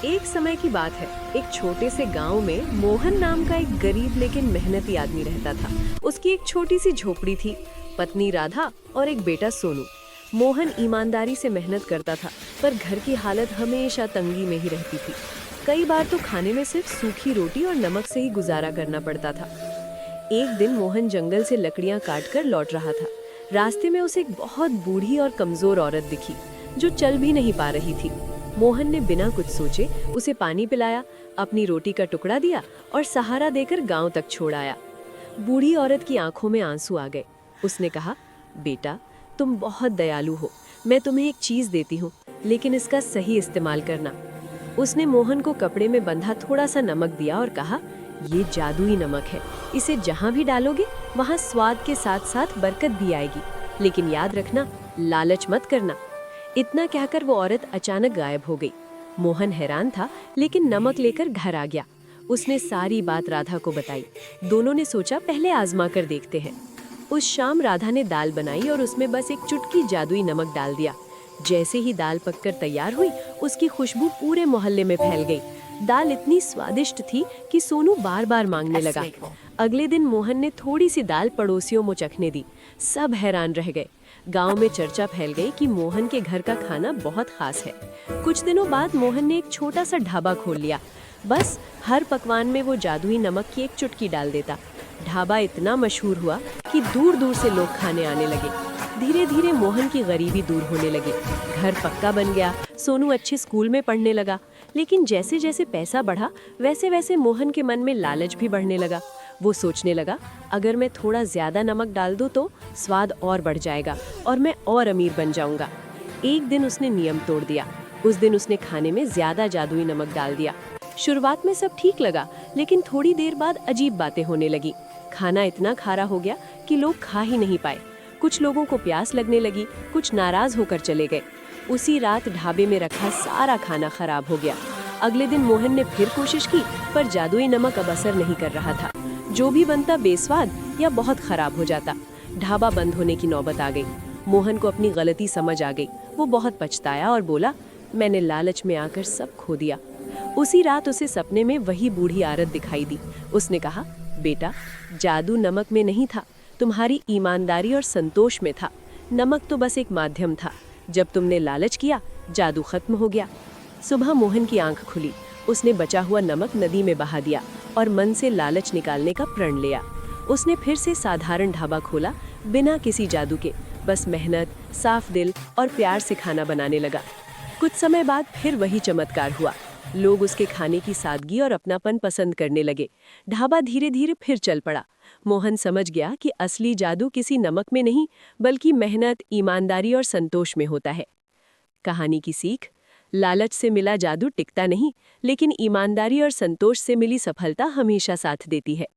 एक समय की बात है। एक छोटे से गांव में मोहन नाम का एक गरीब लेकिन मेहनती आदमी रहता था। उसकी एक छोटी सी झोपड़ी थी, पत्नी राधा और एक बेटा सोनू। मोहन ईमानदारी से मेहनत करता था, पर घर की हालत हमेशा तंगी में ही रहती थी। कई बार तो खाने में सिर्फ सूखी रोटी और नमक से ही गुजारा करना पड़ता था। एक दिन मोहन जंगल से लकड़ियां काटकर लौट रहा था। रास्ते में उसे एक बहुत बूढ़ी और कमजोर औरत दिखी, जो चल भी नहीं पा रही थी। मोहन ने बिना कुछ सोचे उसे पानी पिलाया, अपनी रोटी का टुकड़ा दिया और सहारा देकर गांव तक छोड़ आया। बूढ़ी औरत की आंखों में आंसू आ गए। उसने कहा, बेटा, तुम बहुत दयालु हो। मैं तुम्हें एक चीज देती हूँ, लेकिन इसका सही इस्तेमाल करना। उसने मोहन को कपड़े में बंधा थोड़ा सा नमक दिया और कहा, ये जादुई नमक है। इसे जहाँ भी डालोगे वहाँ स्वाद के साथ साथ बरकत भी आएगी। लेकिन याद रखना, लालच मत करना। इतना कहकर वो औरत अचानक गायब हो गई। मोहन हैरान था, लेकिन नमक लेकर घर आ गया। उसने सारी बात राधा को बताई। दोनों ने सोचा, पहले आजमा कर देखते हैं। उस शाम राधा ने दाल बनाई और उसमें बस एक चुटकी जादुई नमक डाल दिया। जैसे ही दाल पककर तैयार हुई, उसकी खुशबू पूरे मोहल्ले में फैल गई। दाल इतनी स्वादिष्ट थी कि सोनू बार बार मांगने लगा। अगले दिन मोहन ने थोड़ी सी दाल पड़ोसियों को चखने दी। सब हैरान रह गए। गांव में चर्चा फैल गई कि मोहन के घर का खाना बहुत खास है। कुछ दिनों बाद मोहन ने एक छोटा सा ढाबा खोल लिया। बस हर पकवान में वो जादुई नमक की एक चुटकी डाल देता। ढाबा इतना मशहूर हुआ कि दूर दूर से लोग खाने आने लगे। धीरे धीरे मोहन की गरीबी दूर होने लगी। घर पक्का बन गया। सोनू अच्छे स्कूल में पढ़ने लगा। लेकिन जैसे जैसे पैसा बढ़ा, वैसे वैसे मोहन के मन में लालच भी बढ़ने लगा। वो सोचने लगा, अगर मैं थोड़ा ज्यादा नमक डाल दूं तो स्वाद और बढ़ जाएगा और मैं और अमीर बन जाऊंगा। एक दिन उसने नियम तोड़ दिया। उस दिन उसने खाने में ज्यादा जादुई नमक डाल दिया। शुरुआत में सब ठीक लगा, लेकिन थोड़ी देर बाद अजीब बातें होने लगी। खाना इतना खारा हो गया कि लोग खा ही नहीं पाए। कुछ लोगों को प्यास लगने लगी, कुछ नाराज होकर चले गए। उसी रात ढाबे में रखा सारा खाना खराब हो गया। अगले दिन मोहन ने फिर कोशिश की, पर जादुई नमक अब असर नहीं कर रहा था। जो भी बनता बेस्वाद या बहुत खराब हो जाता। ढाबा बंद होने की नौबत आ गई। मोहन को अपनी गलती समझ आ गई। वो बहुत पछताया और बोला, मैंने लालच में आकर सब खो दिया। उसी रात उसे सपने में वही बूढ़ी औरत दिखाई दी। उसने कहा, बेटा, जादू नमक में नहीं था, तुम्हारी ईमानदारी और संतोष में था। नमक तो बस एक माध्यम था। जब तुमने लालच किया, जादू खत्म हो गया। सुबह मोहन की आंख खुली। उसने बचा हुआ नमक नदी में बहा दिया और मन से लालच निकालने का प्रण लिया। उसने फिर से साधारण ढाबा खोला, बिना किसी जादू के। बस मेहनत, साफ दिल और प्यार से खाना बनाने लगा। कुछ समय बाद फिर वही चमत्कार हुआ। लोग उसके खाने की सादगी और अपनापन पसंद करने लगे। ढाबा धीरे धीरे फिर चल पड़ा। मोहन समझ गया कि असली जादू किसी नमक में नहीं, बल्कि मेहनत, ईमानदारी और संतोष में होता है। कहानी की सीख: लालच से मिला जादू टिकता नहीं, लेकिन ईमानदारी और संतोष से मिली सफलता हमेशा साथ देती है।